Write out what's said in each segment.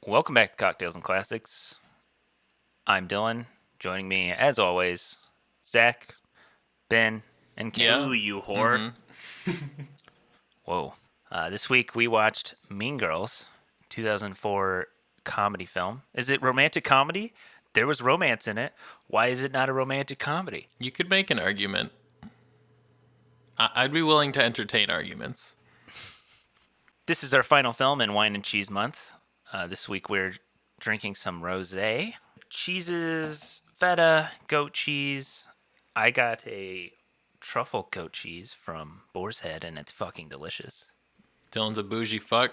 Welcome back to Cocktails and Classics. I'm Dylan. Joining me, as always, Zach, Ben, and Kim. Yeah. Ooh, you whore. Whoa. This week we watched Mean Girls, 2004 comedy film. Is it romantic comedy? There was romance in it. Why is it not a romantic comedy? You could make an argument. I'd be willing to entertain arguments. This is our final film in Wine and Cheese Month. This week we're drinking some rosé. Cheeses, feta, goat cheese. I got a truffle goat cheese from Boar's Head, and it's fucking delicious. Dylan's a bougie fuck.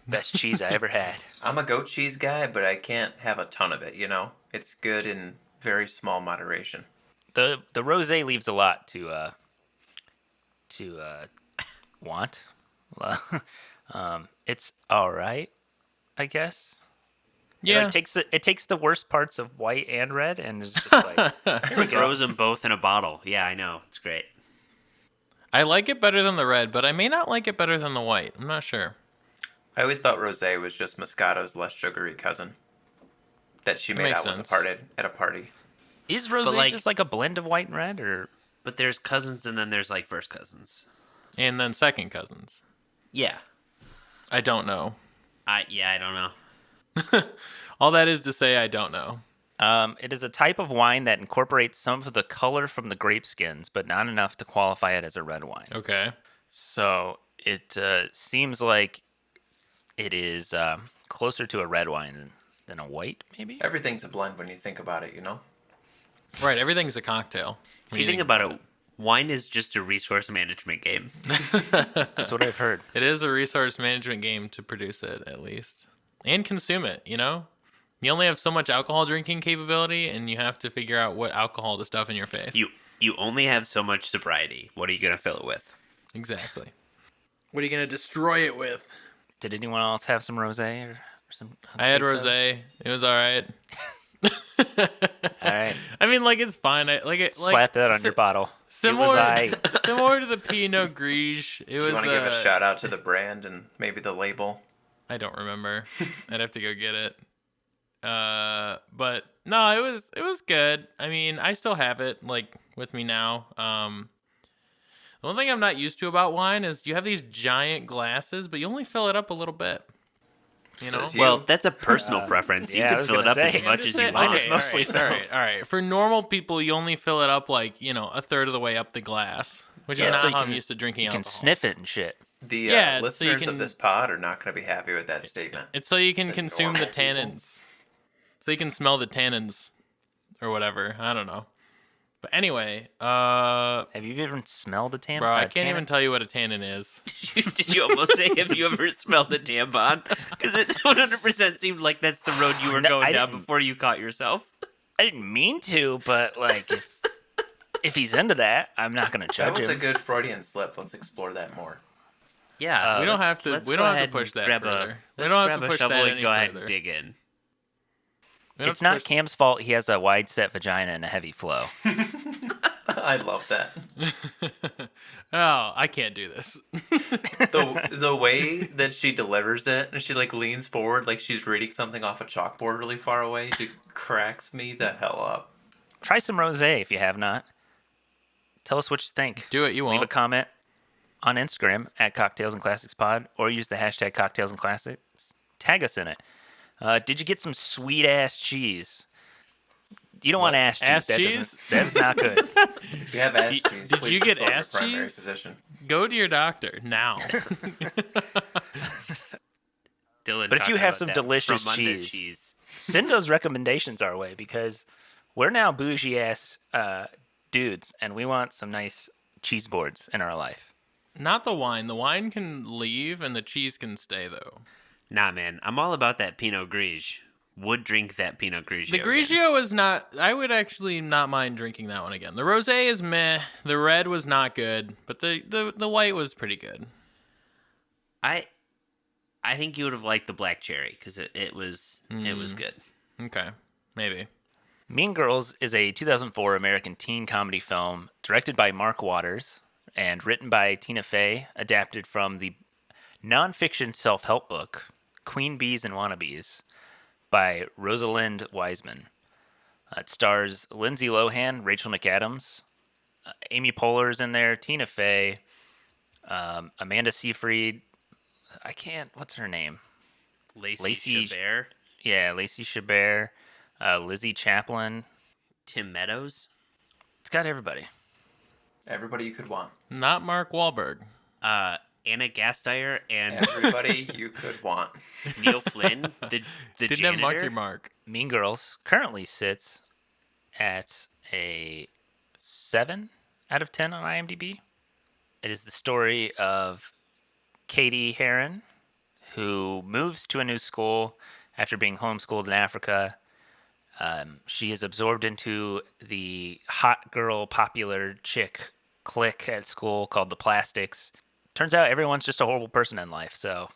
Best cheese I ever had. I'm a goat cheese guy, but I can't have a ton of it, you know? It's good in very small moderation. The rosé leaves a lot to want. It's all right, I guess. Yeah. It takes the worst parts of white and red and is just like Throws them both in a bottle. Yeah, I know. It's great. I like it better than the red, but I may not like it better than the white. I'm not sure. I always thought rosé was just Moscato's less sugary cousin that she made makes out sense. at a party. Is rosé like- just like a blend of white and red, or But there's cousins and then there's like first cousins. And then second cousins. Yeah. I don't know. I don't know. All that is to say, I don't know. it is a type of wine that incorporates some of the color from the grape skins, but not enough to qualify it as a red wine. Okay. So it seems like it is closer to a red wine than a white, maybe. Everything's a blend when you think about it, you know? Right, everything's a cocktail. If you think about it, wine is just a resource management game. That's what I've heard. It is a resource management game to produce it, at least. And consume it, you know? You only have so much alcohol drinking capability, and you have to figure out what alcohol to stuff in your face. You only have so much sobriety. What are you going to fill it with? Exactly. What are you going to destroy it with? Did anyone else have some rosé or some? I had queso? rosé. It was all right. All right. I mean, like, it's fine. I like it. Slap that on your bottle. Similar, It was similar to the Pinot Gris. It Do you was. want to give a shout out to the brand and maybe the label? I don't remember. I'd have to go get it. But no, it was good. I mean, I still have it like with me now. The one thing I'm not used to about wine is you have these giant glasses, but you only fill it up a little bit. You know. Says you. Well, that's a personal preference. You yeah, I can was fill it gonna up say. as much as you Mine want. is mostly all right. For normal people, you only fill it up like, a third of the way up the glass, which is Yeah, not so you how I'm can- used to drinking You can alcohol. sniff it and shit. The Yeah, so you listeners can- of this pod are not going to be happy with that statement. It's so you can The consume the normal people. tannins. So you can smell the tannins or whatever. I don't know. But anyway, Have you even smelled a tannin? bro, I can't even tell you what a tannin is. Did you almost say, have you ever smelled a tampon? Because it 100% seemed like that's the road you were No, going I down didn't. before you caught yourself. I didn't mean to, but like, if he's into that, I'm not gonna That judge was a him. good Freudian slip. Let's explore that more. Yeah, we don't let's- have to. let's We go don't have ahead to push and that grab further. We let's don't have grab to a push shovel that and any go ahead further. and dig in. We don't It's have to not push- Cam's fault. He has a wide set vagina and a heavy flow. I love that. Oh, I can't do this. The way that she delivers it, and she like leans forward like she's reading something off a chalkboard really far away, she cracks me the hell up. Try some rosé if you have not. Tell us what you think. Do it. You Leave a won't. comment on Instagram at Cocktails and Classics Pod, or use the hashtag Cocktails and Classics. Tag us in it. Did you get some sweet ass cheese? You don't want ass cheese. Ass That cheese? doesn't- That's not good. If you have ass cheese, did please you get consult your ass primary cheese? physician. Go to your doctor now. Dylan, But if you talking have about some that delicious from under cheese. Send those recommendations our way, because we're now bougie ass dudes, and we want some nice cheese boards in our life. Not the wine. The wine can leave and the cheese can stay, though. Nah, man, I'm all about that Pinot Gris. Would drink that Pinot Grigio. The again. Grigio is not. I would actually not mind drinking that one again. The rosé is meh. The red was not good, but the white was pretty good. I think you would have liked the black cherry because it was good. Okay, maybe. Mean Girls is a 2004 American teen comedy film directed by Mark Waters and written by Tina Fey, adapted from the nonfiction self-help book Queen Bees and Wannabes by Rosalind Wiseman. It stars Lindsay Lohan, Rachel McAdams, Amy Poehler's in there, Tina Fey, Amanda Seyfried. What's her name? Lacey Chabert, Yeah, Lacey Chabert, Lizzie Chaplin. Tim Meadows, It's got everybody. Everybody you could want. Not Mark Wahlberg. Anna Gasteyer, and Everybody you could want. Neil Flynn, the Didn't janitor. have Marky Mark. Mean Girls currently sits at a 7 out of 10 on IMDb. It is the story of Cady Heron, who moves to a new school after being homeschooled in Africa. She is absorbed into the hot girl, popular chick clique at school called the Plastics. Turns out everyone's just a horrible person in life, so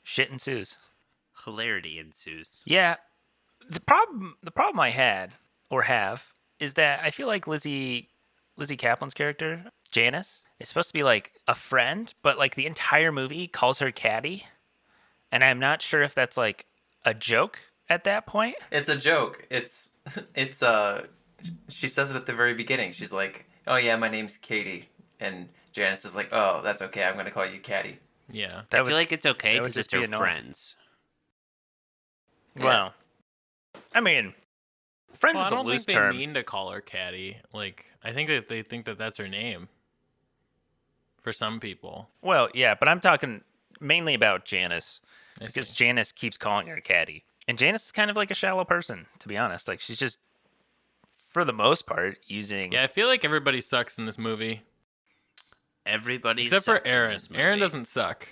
shit ensues. Hilarity ensues. Yeah, the problem I had or have is that I feel like Lizzie Kaplan's character, Janis, is supposed to be like a friend, but like the entire movie calls her Caddy, and I'm not sure if that's like a joke at that point. It's a joke. It's she says it at the very beginning. She's like, "Oh yeah, my name's Katie," and Janice is like, "Oh, that's okay. I'm gonna call you Caddy." Yeah. I feel like it's okay that would because it's just be her annoying. friends. Well, I mean, friends Well, I is a don't loose think they term. mean to call her Caddy. Like, I think that they think that that's her name. For some people. Well, yeah, but I'm talking mainly about Janice I because see. Janice keeps calling her Caddy, and Janice is kind of like a shallow person, to be honest. Like she's just, for the most part, using. Yeah, I feel like everybody sucks in this movie. Everybody Except for sucks in Aaron. this movie. Aaron doesn't suck.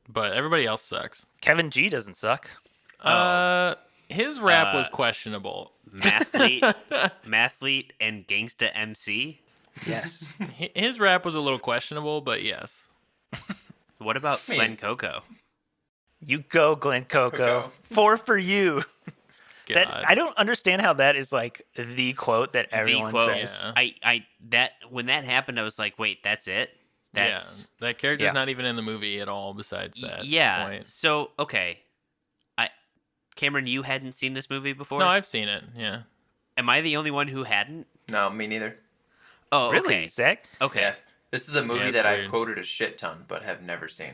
But everybody else sucks. Kevin G doesn't suck. His rap was questionable. Mathlete and Gangsta MC. Yes. His rap was a little questionable, but yes. What about Glen Coco? You go, Glen Coco. Coco. 4 for you. God. That I don't understand how that is like the quote that everyone quote. says. Yeah. When that happened, I was like, wait, that's it? That's Yeah, that character's Yeah. not even in the movie at all besides that yeah. point. So okay, Cameron, you hadn't seen this movie before. No, I've seen it, yeah. Am I the only one who hadn't? No, me neither. Oh, Really, okay. Zach? Okay. Yeah, this is a movie Yeah, it's that I've weird. quoted a shit ton, but have never seen.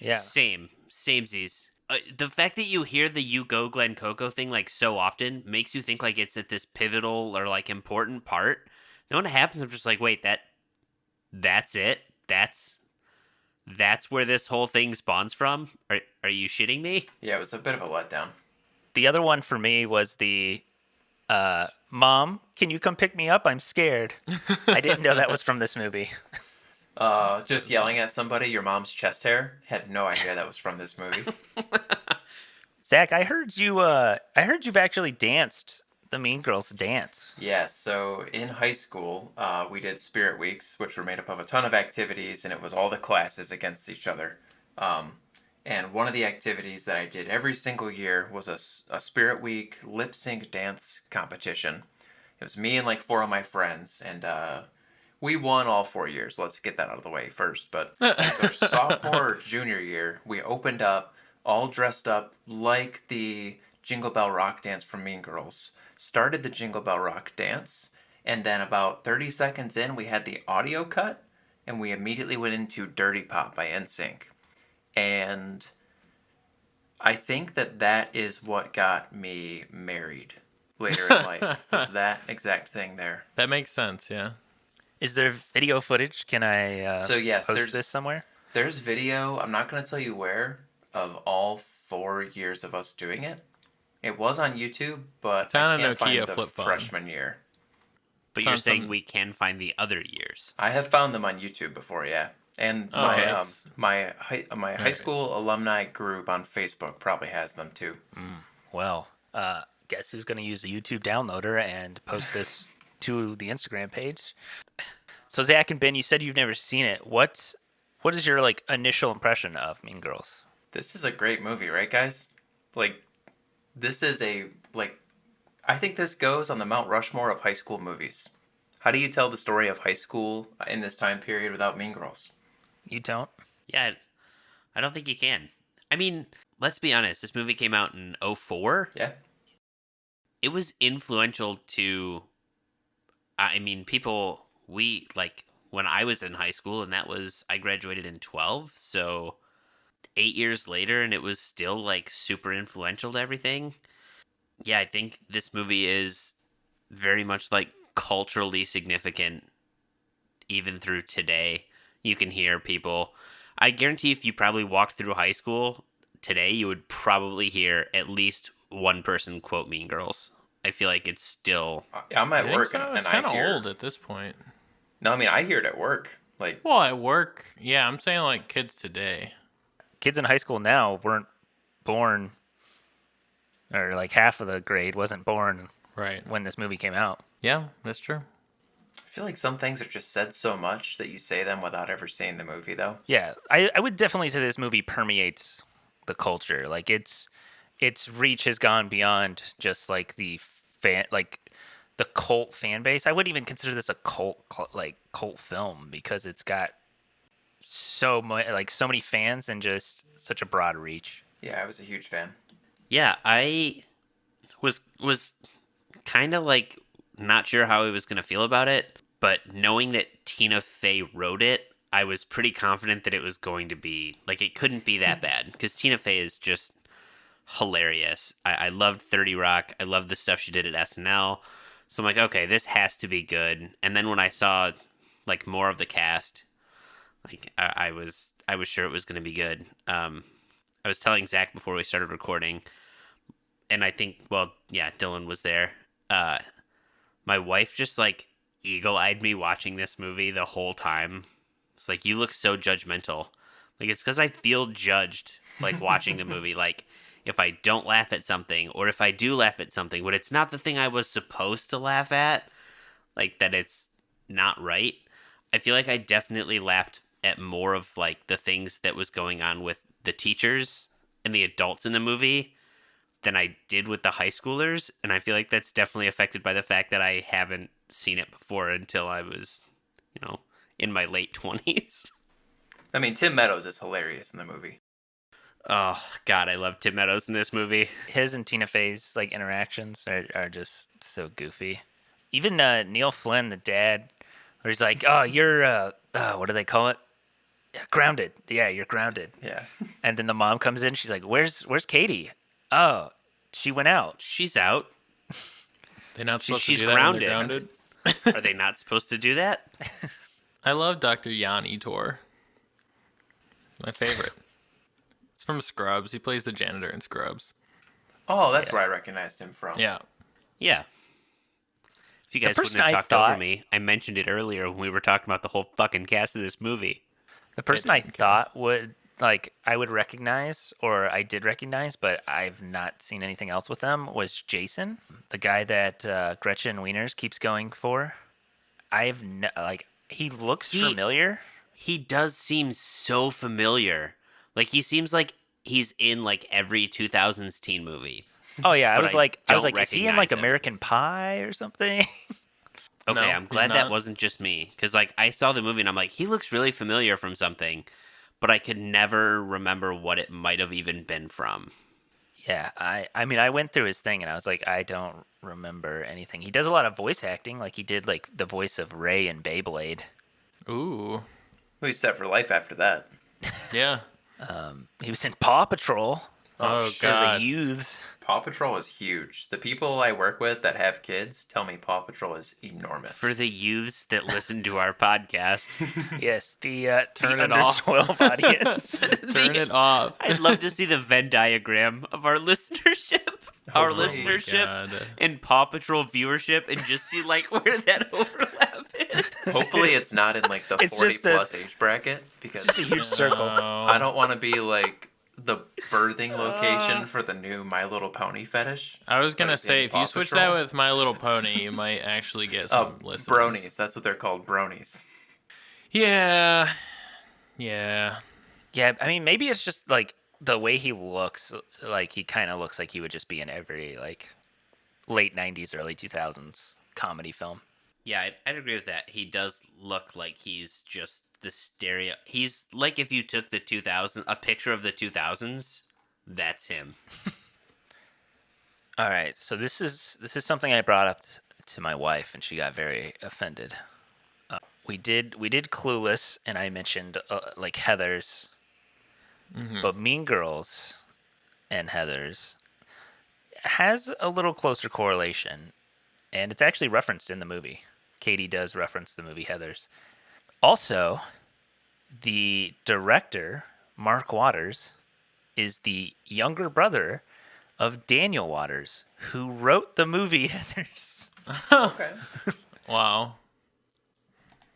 Yeah. Samesies. The fact that you hear the "You Go Glen Coco" thing like so often makes you think like it's at this pivotal or like important part. Then when it happens, I'm just like, wait, that's it. That's where this whole thing spawns from. Are you shitting me? Yeah, it was a bit of a letdown. The other one for me was the Mom, can you come pick me up? I'm scared. I didn't know that was from this movie. Just yelling at somebody, your mom's chest hair. Had no idea that was from this movie. Zach, I heard you've actually danced the Mean Girls dance. Yeah, so in high school, we did Spirit Weeks, which were made up of a ton of activities, and it was all the classes against each other. And one of the activities that I did every single year was a Spirit Week lip sync dance competition. It was me and like 4 of my friends, and we won all 4 years. Let's get that out of the way first. But so sophomore or junior year, we opened up, all dressed up like the Jingle Bell Rock dance from Mean Girls. Started the Jingle Bell Rock dance, and then about 30 seconds in, we had the audio cut, and we immediately went into Dirty Pop by NSYNC. And I think that is what got me married later in life, was that exact thing there. That makes sense, yeah. Is there video footage? Can I So yes, post this somewhere? There's video, I'm not going to tell you where, of all 4 years of us doing it. It was on YouTube, but It's on I a can't find Nokia the flip phone. freshman year. But It's you're on saying some- we can find the other years. I have found them on YouTube before, yeah. And Oh, my that's- my high right. school alumni group on Facebook probably has them too. Well, guess who's going to use the YouTube downloader and post this to the Instagram page? So Zach and Ben, you said you've never seen it. What is your like initial impression of Mean Girls? This is a great movie, right, guys? Like, this is I think this goes on the Mount Rushmore of high school movies. How do you tell the story of high school in this time period without Mean Girls? You don't? Yeah, I don't think you can. I mean, let's be honest, this movie came out in 04. Yeah. It was influential to, I mean, people, when I was in high school, and I graduated in 12, so 8 years later, and it was still, like, super influential to everything. Yeah, I think this movie is very much, like, culturally significant, even through today. You can hear people. I guarantee if you probably walked through high school today, you would probably hear at least one person quote Mean Girls. I feel like it's still... I'm at I think work so. and It's I kind of hear... old at this point. No, I mean, I hear it at work. Like, Well, at work, yeah, I'm saying like kids today. Kids in high school now weren't born, or like half of the grade wasn't born Right. when this movie came out. Yeah, that's true. I feel like some things are just said so much that you say them without ever seeing the movie, though. Yeah, I would definitely say this movie permeates the culture. Like its reach has gone beyond just like the cult fan base. I wouldn't even consider this a cult film because it's got so many fans and just such a broad reach. Yeah, I was a huge fan. Yeah, I was kind of like not sure how I was going to feel about it, but knowing that Tina Fey wrote it, I was pretty confident that it was going to be, like, it couldn't be that bad, because Tina Fey is just hilarious. I loved 30 Rock. I loved the stuff she did at SNL. So I'm like, okay, this has to be good. And then when I saw, like, more of the cast, like, I was sure it was going to be good. I was telling Zach before we started recording, and I think, well, yeah, Dylan was there. My wife just, like, eagle-eyed me watching this movie the whole time. It's like, you look so judgmental. Like, it's because I feel judged, like, watching the movie. Like, if I don't laugh at something, or if I do laugh at something, but it's not the thing I was supposed to laugh at, like, that it's not right, I feel like I definitely laughed at more of, like, the things that was going on with the teachers and the adults in the movie than I did with the high schoolers, and I feel like that's definitely affected by the fact that I haven't seen it before until I was, in my late 20s. I mean, Tim Meadows is hilarious in the movie. Oh, God, I love Tim Meadows in this movie. His and Tina Fey's like interactions are just so goofy. Even Neil Flynn, the dad, where he's like, "Oh, you're what do they call it? Yeah, grounded. Yeah, you're grounded." Yeah. And then the mom comes in. She's like, "Where's Katie? Oh, she went out." She's out. They're not supposed She's to do that when they're grounded. grounded. Are they not supposed to do that? I love Dr. Jan Etor. He's my favorite. It's from Scrubs. He plays the janitor in Scrubs. Oh, that's where I recognized him from. Yeah. Yeah. If you guys wouldn't have talked over me, I mentioned it earlier when we were talking about the whole fucking cast of this movie. The person I thought would I would recognize, or I did recognize, but I've not seen anything else with them, was Jason, the guy that Gretchen Wieners keeps going for. He looks familiar. He does seem so familiar. Like, he seems like he's in, like, every 2000s teen movie. Oh yeah, I was like, don't is he in like recognize him. American Pie or something? Okay, No, I'm glad he's that not. wasn't just me. Because, like, I saw the movie and I'm like, he looks really familiar from something. But I could never remember what it might have even been from. Yeah, I mean, I went through his thing and I was like, I don't remember anything. He does a lot of voice acting, like he did like the voice of Ray in Beyblade. Ooh. Well, he's set for life after that. Yeah. He was in Paw Patrol. Oh, For God. the youths. Paw Patrol is huge. The people I work with that have kids tell me Paw Patrol is enormous. For the youths that listen to our podcast, Yes, the Turn the it under off. 12 audience. Turn it off. I'd love to see the Venn diagram of our listenership. Our Oh my listenership God. and Paw Patrol viewership, and just see, like, where that overlap is. Hopefully it's not in like the It's 40 just a- plus age bracket because It's just a huge circle. I don't want to be like the birthing location for the new My Little Pony fetish. I was going to But it's say, in if you Paw switch Patrol. that with My Little Pony, you might actually get some listeners. Bronies. That's what they're called, bronies. Yeah. Yeah. Yeah, I mean, maybe it's just like the way he looks. Like he kind of looks like he would just be in every like late 90s, early 2000s comedy film. Yeah, I'd agree with that. He does look like he's just the stereo. He's like if you took the 2000s, a picture of the 2000s, That's him. All right, so this is something I brought up to my wife, and she got very offended. We did Clueless, and I mentioned like Heathers, but Mean Girls and Heathers has a little closer correlation, and it's actually referenced in the movie. Cady does reference the movie Heathers. Also, the director, Mark Waters, is the younger brother of Daniel Waters, who wrote the movie Heathers. Okay. Wow.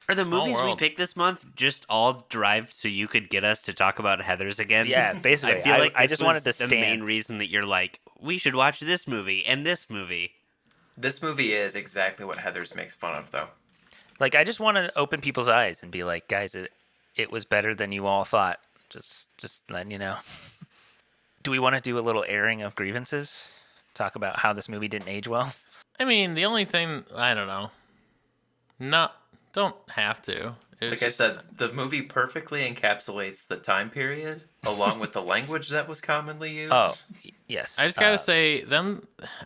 Are the Small movies we world. picked this month just all derived so you could get us to talk about Heathers again? Yeah, basically. I feel like I this just was wanted to the stand. main reason that you're like, we should watch this movie and this movie. This movie is exactly what Heathers makes fun of, though. Like, I just want to open people's eyes and be like, guys, it was better than you all thought. Just letting you know. Do we want to do a little airing of grievances? Talk about how this movie didn't age well? I mean, the only thing, I don't know. Don't have to. It's Like I just- said, the movie perfectly encapsulates the time period, along with the language that was commonly used. Oh, yes. I just gotta say,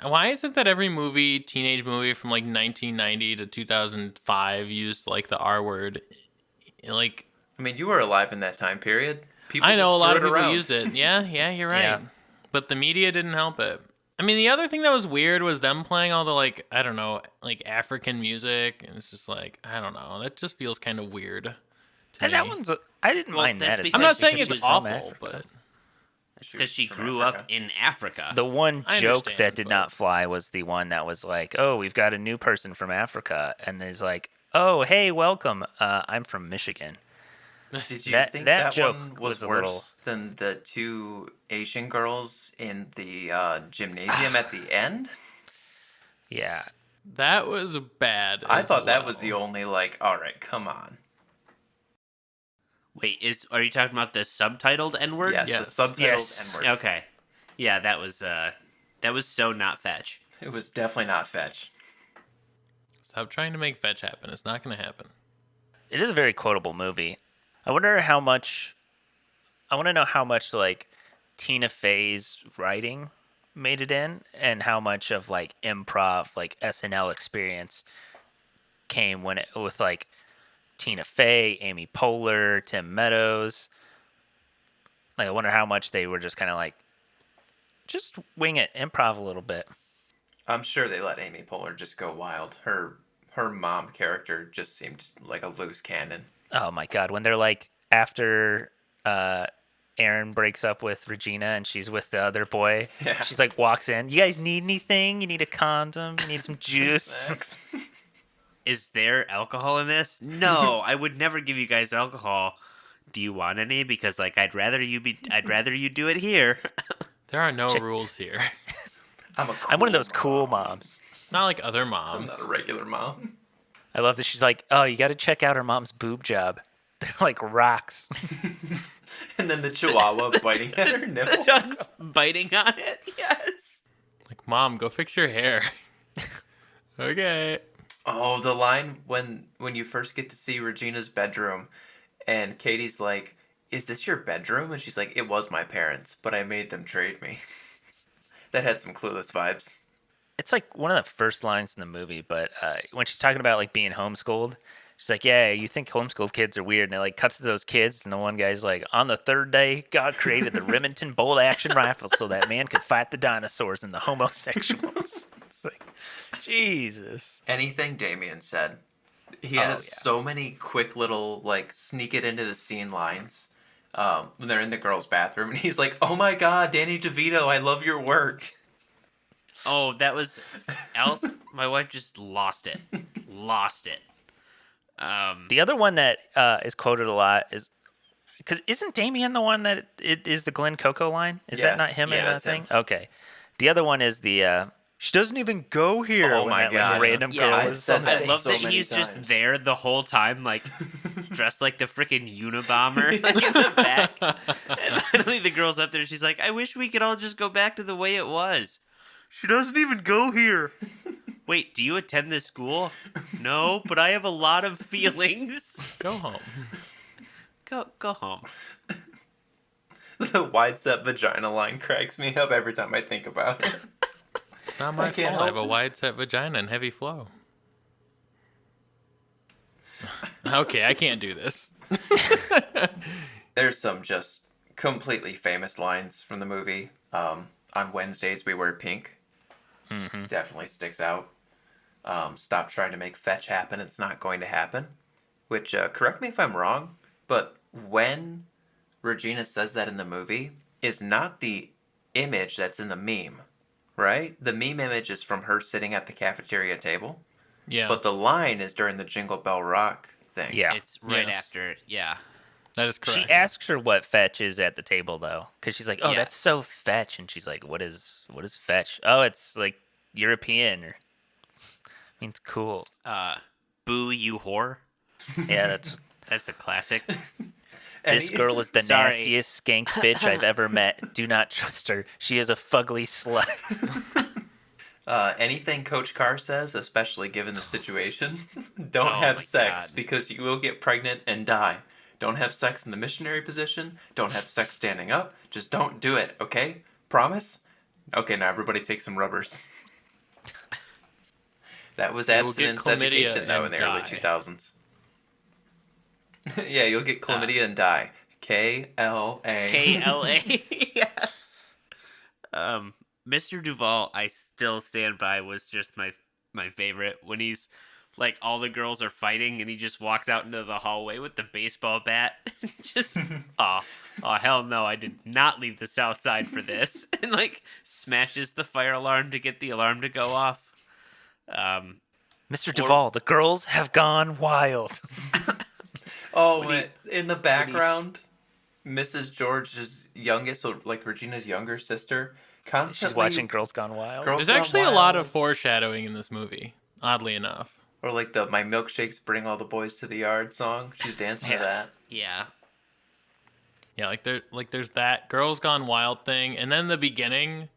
why is it that every teenage movie from like 1990 to 2005 used like the R word? Like, I mean, you were alive in that time period. People I know a just lot threw of it people around. used it. Yeah, you're right. Yeah. But the media didn't help it. I mean, the other thing that was weird was them playing all the like, I don't know, like African music, and it's just like, I don't know, that just feels kind of weird to And me. that one's, I didn't Well, mind that's that. As because I'm not much saying because it's she's from awful, Africa. but It's because she From grew Africa. up in Africa. The one I joke that understand, did but- not fly was the one that was like, "Oh, we've got a new person from Africa," and there's like, "Oh, hey, welcome. I'm from Michigan." Did you That- think that that, joke one was was a worse little- than the two Asian girls in the gymnasium at the end? Yeah, that was bad. I as thought that was well. the only, like, all right, come on. Wait, are you talking about the subtitled N-word? Yes, Yes. the subtitled Yes. N-word. Okay. Yeah, that was so not fetch. It was definitely not fetch. Stop trying to make fetch happen. It's not going to happen. it is a very quotable movie. I wonder how much. I want to know how much like Tina Fey's writing made it in, and how much of like improv, like SNL experience, came when it with like Tina Fey, Amy Poehler, Tim Meadows. Like, I wonder how much they were just kind of like, just wing it, improv a little bit. I'm sure they let Amy Poehler just go wild. Her mom character just seemed like a loose cannon. Oh my god, when they're like after Aaron breaks up with Regina and she's with the other boy, Yeah. she's like walks in. You guys need anything? You need a condom? You need some juice? Snacks. Is there alcohol in this? No, I would never give you guys alcohol. Do you want any? Because like I'd rather you do it here. There are no Check- rules here. I'm I'm one of those mom. cool moms. Not like other I'm moms. not a regular mom. I love that she's like, oh, you got to check out her mom's boob job. They're like rocks. And then the chihuahua biting at her The nipple. dog's biting on it. Yes. Like, Mom, go fix your hair. Okay. Oh, the line when you first get to see Regina's bedroom, and Katie's like, "Is this your bedroom?" And she's like, "It was my parents, but I made them trade me." That had some Clueless vibes. It's like one of the first lines in the movie, but when she's talking about like being homeschooled, she's like, yeah, you think homeschooled kids are weird. And it like cuts to those kids, and the one guy's like, on the third day, God created the Remington bolt action rifle so that man could fight the dinosaurs and the homosexuals. It's like, Jesus. Anything Damien said. He Oh, has yeah. so many quick little, like, sneak it into the scene lines when they're in the girls' bathroom. And he's like, "Oh my god, Danny DeVito, I love your work." Oh, that was else. My wife just lost it. Lost it. The other one that is quoted a lot is because isn't Damien the one that it is the Glen Coco line? Is Yeah. that not him in Yeah, that that's thing? him. Okay. The other one is the she doesn't even go here. Oh when my that, God. Like, random Yeah, girl I've is said on the I stage. love so that many he's just times. there the whole time, like dressed like the freaking Unabomber, like in the back. And finally, the girl's up there. She's like, "I wish we could all just go back to the way it was." She doesn't even go here. Wait, do you attend this school? No, but I have a lot of feelings. Go home. Go home. The wide set vagina line cracks me up every time I think about it. It's not my can't fault. I have help a it. wide set vagina and heavy flow. Okay, I can't do this. There's some just completely famous lines from the movie. On Wednesdays we wear pink. Definitely sticks out. Stop trying to make fetch happen. It's not going to happen. Which, correct me if I'm wrong, but when Regina says that in the movie, is not the image that's in the meme, right? The meme image is from her sitting at the cafeteria table, Yeah, but the line is during the Jingle Bell Rock thing. Yeah. It's right Yes. after. Yeah. that is correct. She asks her what fetch is at the table though, because she's like, "Oh, that's Yes. so fetch," and she's like, "What is fetch? Oh, it's like European or means cool." Boo, you whore. Yeah, that's That's a classic. this girl is the Sorry. nastiest skank bitch I've ever met. Do not trust her. She is a fugly slut. Anything Coach Carr says, especially given the situation, don't Oh have my sex God. because you will get pregnant and die. Don't have sex in the missionary position. Don't have sex standing up. Just don't do it, okay? Promise? Okay, now everybody take some rubbers. That was will get abstinence chlamydia education, though, in and the early die. 2000s. Yeah, you'll get chlamydia and die. K-L-A. KLA. Yeah. Mr. Duvall, I still stand by, was just my favorite when he's like all the girls are fighting and he just walks out into the hallway with the baseball bat. Just oh hell no, I did not leave the South Side for this. And like smashes the fire alarm to get the alarm to go off. Mr. Duvall, the girls have gone wild. Oh, When in the background, Mrs. George's youngest, or like Regina's younger sister, constantly She's watching Girls Gone Wild. Girls There's Gone actually a lot Wild, of foreshadowing in this movie, oddly enough. or like the "My Milkshakes Bring All the Boys to the Yard" song. She's dancing Yeah. to that. Yeah. Yeah, there's that Girls Gone Wild thing, and then the beginning,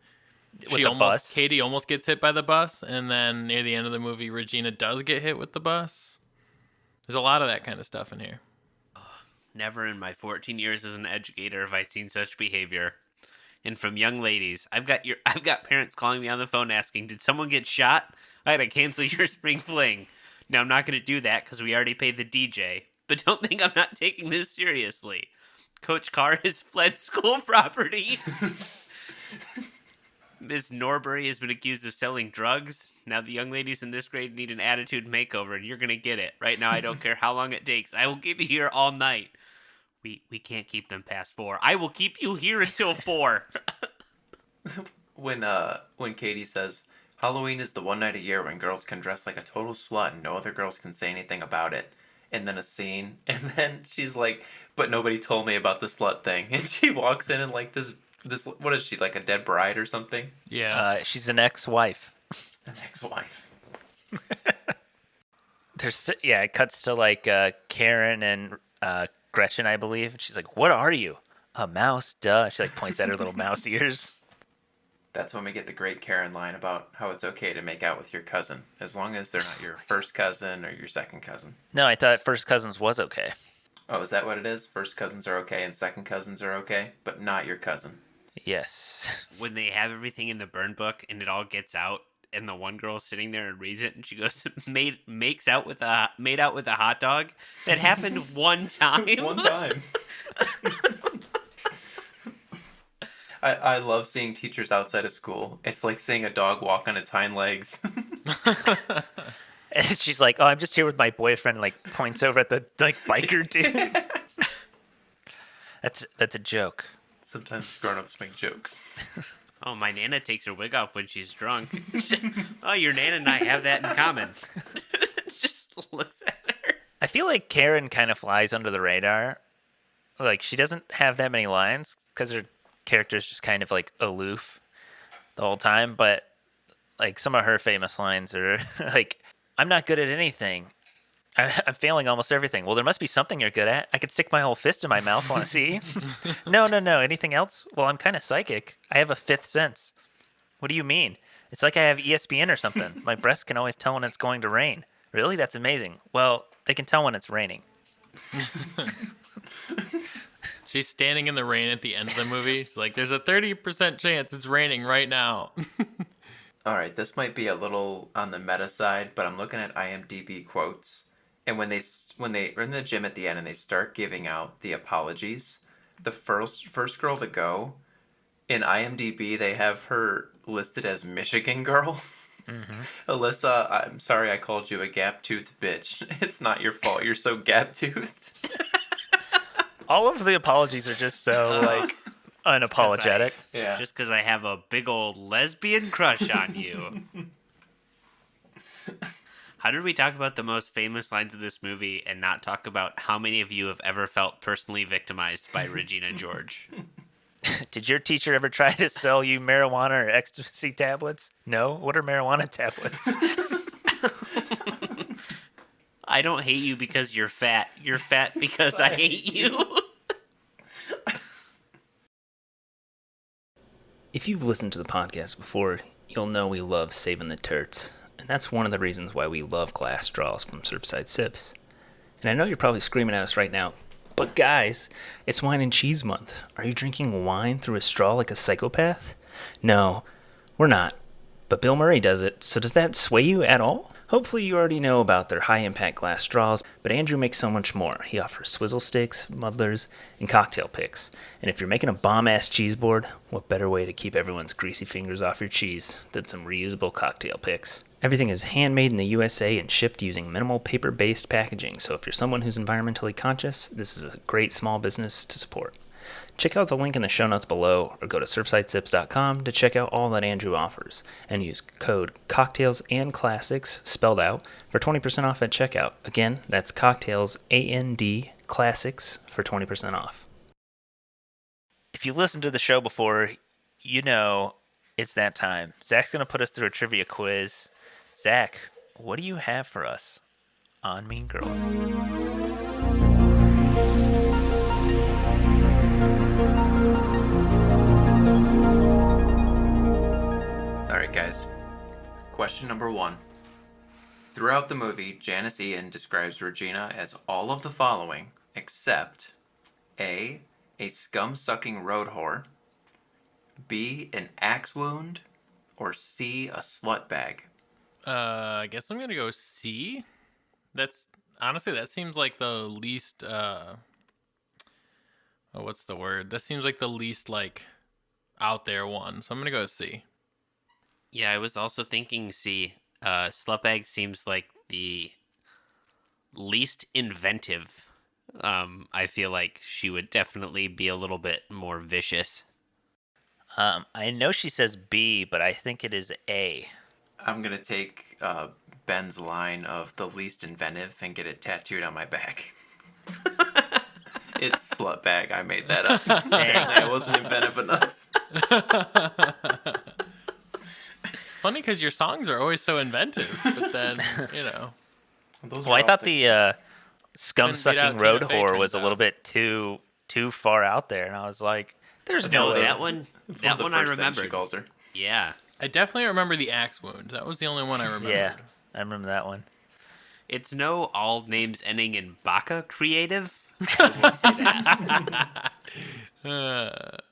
With the bus. Cady almost gets hit by the bus, and then near the end of the movie, Regina does get hit with the bus. There's a lot of that kind of stuff in here. Never in my 14 years as an educator have I seen such behavior. And from young ladies, I've got parents calling me on the phone asking, "Did someone get shot? I had to cancel your spring fling." Now I'm not going to do that because we already paid the DJ. But don't think I'm not taking this seriously. Coach Carr has fled school property. Miss Norbury has been accused of selling drugs. Now the young ladies in this grade need an attitude makeover, and you're going to get it. Right now, I don't care how long it takes. I will keep you here all night. We can't keep them past 4. I will keep you here until 4. When Katie says Halloween is the one night a year when girls can dress like a total slut and no other girls can say anything about it. And then a scene, and then she's like, "But nobody told me about the slut thing." And she walks in and like this what is she, like a dead bride or something? Yeah. She's an ex-wife. An ex-wife. It cuts to like Karen and Gretchen, I believe. And she's like, "What are you? A mouse? Duh." She like points at her little mouse ears. That's when we get the great Karen line about how it's okay to make out with your cousin, as long as they're not your first cousin or your second cousin. No, I thought first cousins was okay. Oh, is that what it is? First cousins are okay and second cousins are okay, but not your cousin. Yes. When they have everything in the burn book and it all gets out, and the one girl's sitting there and reads it, and she goes, made out with a hot dog. That happened one time. One time. I love seeing teachers outside of school. It's like seeing a dog walk on its hind legs. And she's like, "Oh, I'm just here with my boyfriend," like points over at the like biker dude. That's a joke. Sometimes grown-ups make jokes. Oh, my Nana takes her wig off when she's drunk. Oh, your Nana and I have that in common. Just looks at her. I feel like Karen kind of flies under the radar. Like, she doesn't have that many lines because her character's just kind of like aloof the whole time. But like some of her famous lines are like, "I'm not good at anything. I'm failing almost everything." "Well, there must be something you're good at. I could stick my whole fist in my mouth. Want to see?" No. Anything else? "Well, I'm kind of psychic. I have a fifth sense." "What do you mean?" "It's like I have ESPN or something. My breasts can always tell when it's going to rain." "Really? That's amazing." "Well, they can tell when it's raining." She's standing in the rain at the end of the movie. She's like, there's a 30% chance it's raining right now. All right, this might be a little on the meta side, but I'm looking at IMDb quotes, and when they're in the gym at the end and they start giving out the apologies, the first girl to go in IMDb, they have her listed as Michigan girl. Mm-hmm. Alyssa, I'm sorry I called you a gap-toothed bitch. It's not your fault. You're so gap-toothed. All of the apologies are just so like unapologetic. Yeah. Just because I have a big old lesbian crush on you. How did we talk about the most famous lines of this movie and not talk about how many of you have ever felt personally victimized by Regina George? Did your teacher ever try to sell you marijuana or ecstasy tablets? No? What are marijuana tablets? I don't hate you because you're fat. You're fat because I hate you. If you've listened to the podcast before, you'll know we love saving the turds. And that's one of the reasons why we love glass straws from Surfside Sips. And I know you're probably screaming at us right now, but guys, it's Wine and Cheese Month. Are you drinking wine through a straw like a psychopath? No, we're not. But Bill Murray does it, so does that sway you at all? Hopefully you already know about their high-impact glass straws, but Andrew makes so much more. He offers swizzle sticks, muddlers, and cocktail picks. And if you're making a bomb-ass cheese board, what better way to keep everyone's greasy fingers off your cheese than some reusable cocktail picks? Everything is handmade in the USA and shipped using minimal paper-based packaging, so if you're someone who's environmentally conscious, this is a great small business to support. Check out the link in the show notes below or go to surfsidesips.com to check out all that Andrew offers and use code cocktails and classics spelled out for 20% off at checkout. Again, that's cocktails and classics for 20% off. If you listened to the show before, you know it's that time. Zach's going to put us through a trivia quiz. Zach, what do you have for us on Mean Girls? Alright guys, question number 1. Throughout the movie, Janis Ian describes Regina as all of the following, except A scum-sucking road whore, B, an axe wound, or C, a slut bag. I guess I'm gonna go C. That's honestly, that seems like the least what's the word? That seems like the least like out there one. So I'm gonna go with C. Yeah, I was also thinking C. Slutbag seems like the least inventive. I feel like she would definitely be a little bit more vicious. I know she says B, but I think it is A. I'm going to take Ben's line of the least inventive and get it tattooed on my back. It's slut bag. I made that up. Apparently I wasn't inventive enough. It's funny because your songs are always so inventive, but then, you know. Well, I thought the scum-sucking road whore was a little bit too far out there, and I was like, there's no way. That one I remember. She calls her. Yeah. I definitely remember the axe wound. That was the only one I remembered. Yeah, I remember that one. It's no all names ending in Baka creative. I will say that.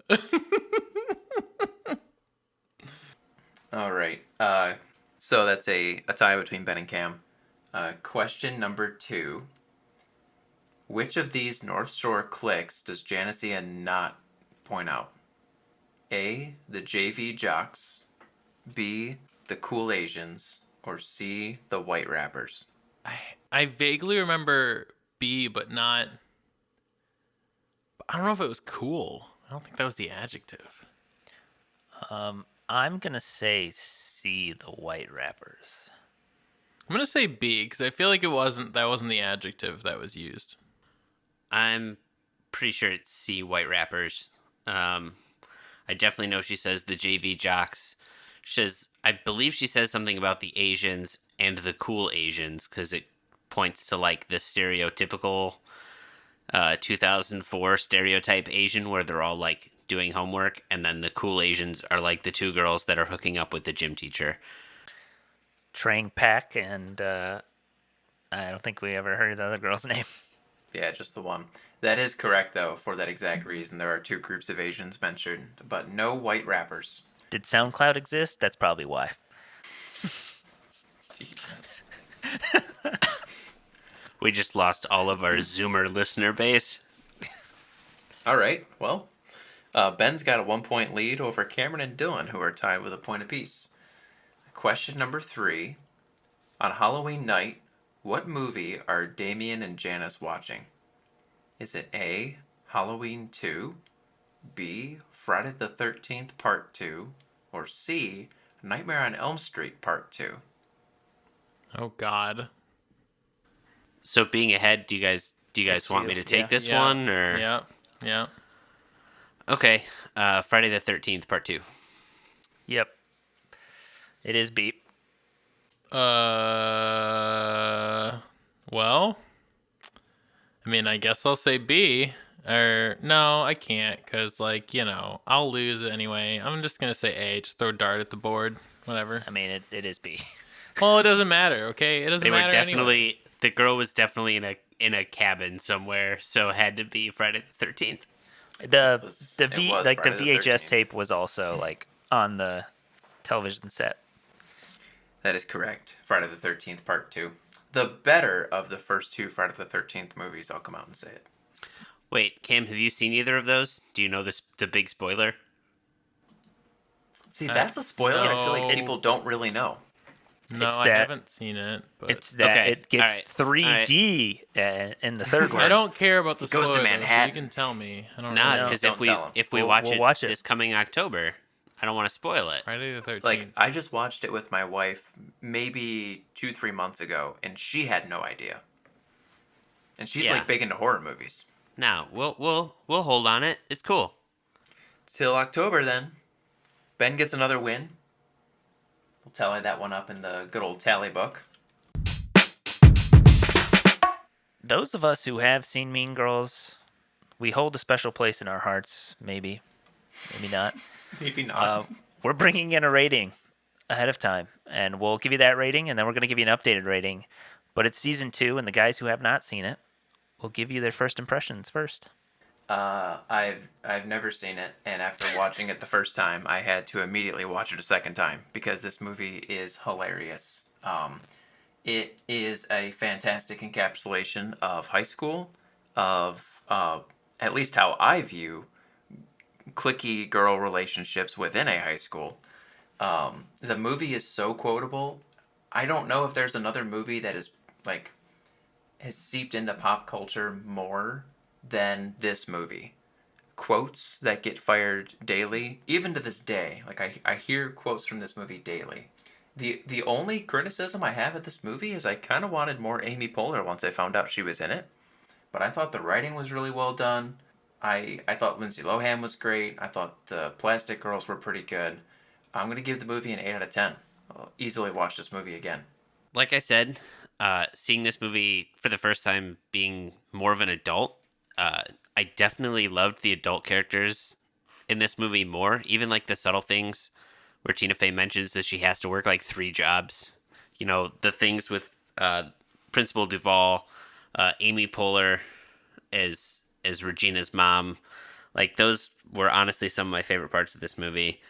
All right. So that's a tie between Ben and Cam. Question number 2. Which of these North Shore cliques does Janis Ian not point out? A, the JV Jocks, B, the Cool Asians, or C, the White Rappers? I vaguely remember B, but not... I don't know if it was cool. I don't think that was the adjective. I'm going to say C, the White Rappers. I'm going to say B, because I feel like that wasn't the adjective that was used. I'm pretty sure it's C, White Rappers. I definitely know she says the JV Jocks. I believe she says something about the Asians and the Cool Asians, because it points to like the stereotypical 2004 stereotype Asian where they're all like doing homework, and then the Cool Asians are like the two girls that are hooking up with the gym teacher. Trang Pak, and I don't think we ever heard the other girl's name. Yeah, just the one. That is correct, though, for that exact reason. There are 2 groups of Asians mentioned, but no white rappers. Did SoundCloud exist? That's probably why. Jesus. We just lost all of our Zoomer listener base. All right, well, Ben's got a 1-point lead over Cameron and Dylan, who are tied with a point apiece. Question number 3. On Halloween night, what movie are Damien and Janice watching? Is it A, Halloween 2, B, Friday the 13th Part 2, or C, Nightmare on Elm Street Part 2? Oh God. So being ahead, do you guys It's want you. me to take Yeah. this one or? Yeah. Okay. Friday the 13th Part 2. Yep. It is beep. Well, I mean, I guess I'll say B. Or no, I can't, cause I'll lose anyway. I'm just gonna say A. Just throw a dart at the board. Whatever. I mean, it is B. Well, it doesn't matter. Okay, it doesn't They were matter definitely anyway. the girl was definitely in a cabin somewhere, so it had to be Friday the 13th. The was the Friday the VHS 13th. tape was also like on the television set. That is correct. Friday the 13th Part 2. The better of the first 2 Friday the 13th movies, I'll come out and say it. Wait, Cam, have you seen either of those? Do you know the big spoiler? See, that's a spoiler I feel like no. people don't really know. No, It's I that- haven't seen it. But It's that Okay, it gets alright, 3D in the third one. I don't care about the He goes to spoilers, so you Manhattan. can tell me. I don't Not know. because Don't tell 'em. if we We'll watch watch it. this coming October, I don't want to spoil it. Friday the 13th. Like, I just watched it with my wife maybe 2-3 months ago, and she had no idea. And she's Yeah. like big into horror movies. Now we'll hold on it. It's cool. Till October, then. Ben gets another win. We'll tally that one up in the good old tally book. Those of us who have seen Mean Girls, we hold a special place in our hearts. Maybe not. Maybe not. We're bringing in a rating ahead of time, and we'll give you that rating, and then we're going to give you an updated rating. But it's season 2, and the guys who have not seen it will give you their first impressions first. I've never seen it, and after watching it the first time, I had to immediately watch it a second time because this movie is hilarious. It is a fantastic encapsulation of high school, of at least how I view cliquey girl relationships within a high school. The movie is so quotable. I don't know if there's another movie that is like has seeped into pop culture more than this movie. Quotes that get fired daily, even to this day. Like I hear quotes from this movie daily. The only criticism I have of this movie is I kind of wanted more Amy Poehler once I found out she was in it. But I thought the writing was really well done. I thought Lindsay Lohan was great. I thought the Plastic Girls were pretty good. I'm going to give the movie an 8 out of 10. I'll easily watch this movie again. Like I said, seeing this movie for the first time, being more of an adult, I definitely loved the adult characters in this movie more. Even like the subtle things where Tina Fey mentions that she has to work like 3 jobs. You know, the things with Principal Duvall, Amy Poehler as Regina's mom. Like, those were honestly some of my favorite parts of this movie.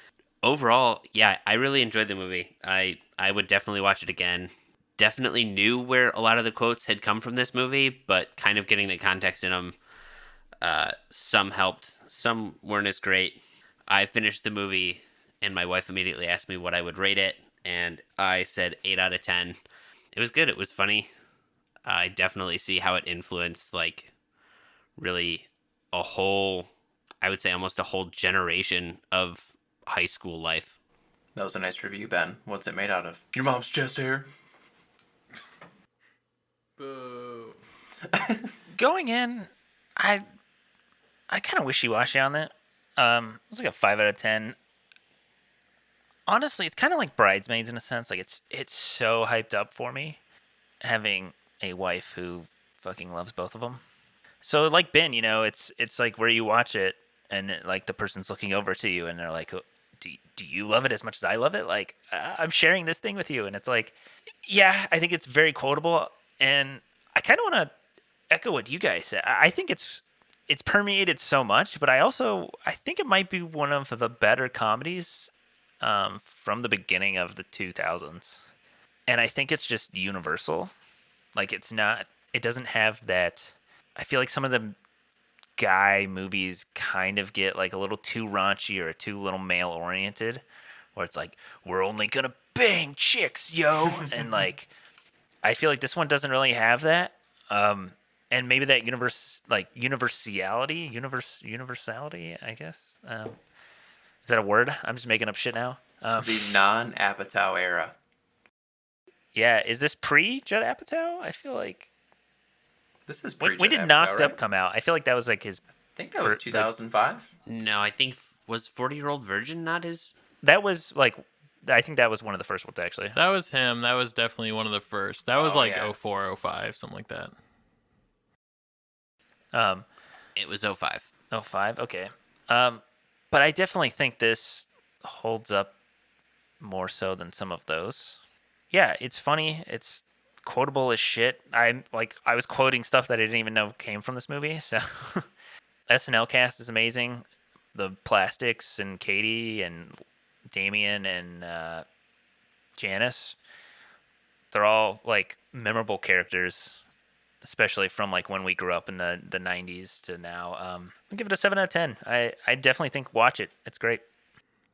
Overall, yeah, I really enjoyed the movie. I would definitely watch it again. Definitely knew where a lot of the quotes had come from this movie, but kind of getting the context in them, some helped, some weren't as great. I finished the movie, and my wife immediately asked me what I would rate it, and I said 8 out of 10. It was good. It was funny. I definitely see how it influenced, like, really a whole, I would say almost a whole generation of high school life. That was a nice review, Ben. What's it made out of? Your mom's chest hair. Boo. Going in, I kind of wishy-washy on that. It's like a 5 out of 10. Honestly, it's kind of like Bridesmaids in a sense. Like it's so hyped up for me, having a wife who fucking loves both of them. So like Ben, you know, it's like where you watch it and like the person's looking over to you and they're like, "Oh, do you love it as much as I love it? Like I'm sharing this thing with you." And it's like, yeah, I think it's very quotable, and I kind of want to echo what you guys said. I think it's it's permeated so much, but I think it might be one of the better comedies from the beginning of the 2000s. And I think it's just universal. Like it doesn't have that. I feel like some of the guy movies kind of get like a little too raunchy or too little male oriented, where it's like, we're only gonna bang chicks, yo. And like, I feel like this one doesn't really have that. And maybe that universality, I guess. Is that a word? I'm just making up shit now. The non-Apatow era. Yeah, is this pre-Judd Apatow? I feel like This is when pre-Judd did Apatow, Knocked right? Up come out? I feel like that was like his. I think that was 2005. No, I think was 40-Year-Old Virgin not his? That was like, I think that was one of the first ones actually. That was him. That was definitely one of the first. That was like yeah. 04, 05, something like that. It was 05. 05, okay. But I definitely think this holds up more so than some of those. Yeah, it's funny. It's quotable as shit. I was quoting stuff that I didn't even know came from this movie. So SNL cast is amazing. The Plastics and Cady and Damien and Janis, they're all like memorable characters, especially from like when we grew up in the 90s to now. I'll give it a 7 out of 10. I definitely think watch it. It's great.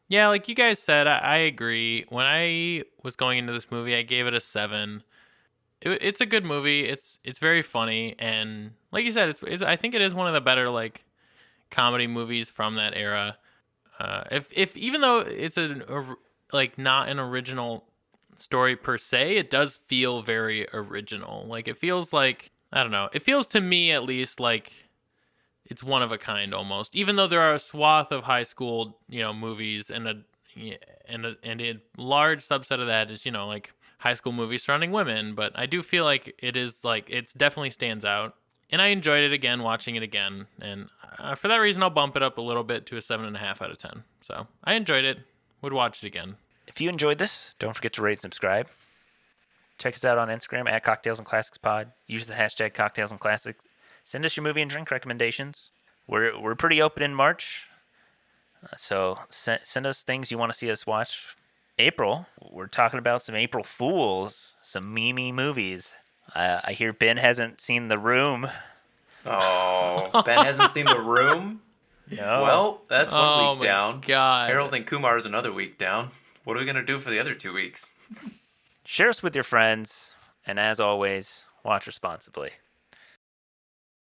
Yeah, like you guys said, I agree. When I was going into this movie, I gave it a 7. It's a good movie. It's very funny, and like you said, it's I think it is one of the better like comedy movies from that era. If even though it's like not an original story per se, it does feel very original. Like it feels like, I don't know. It feels to me at least like it's one of a kind almost. Even though there are a swath of high school, movies and a large subset of that is, like high school movies surrounding women, but I do feel like it is like it's definitely stands out. And I enjoyed it again, watching it again. And for that reason, I'll bump it up a little bit to a 7.5 out of 10. So I enjoyed it. Would watch it again. If you enjoyed this, don't forget to rate and subscribe. Check us out on Instagram at Cocktails and Classics Pod. Use the hashtag Cocktails and Classics. Send us your movie and drink recommendations. We're pretty open in March, so send us things you want to see us watch. April, we're talking about some April Fools, some meme movies. I hear Ben hasn't seen The Room. Oh, Ben hasn't seen The Room? No. Well, that's one week down. God. Harold and Kumar is another week down. What are we going to do for the other 2 weeks? Share us with your friends, and as always, watch responsibly.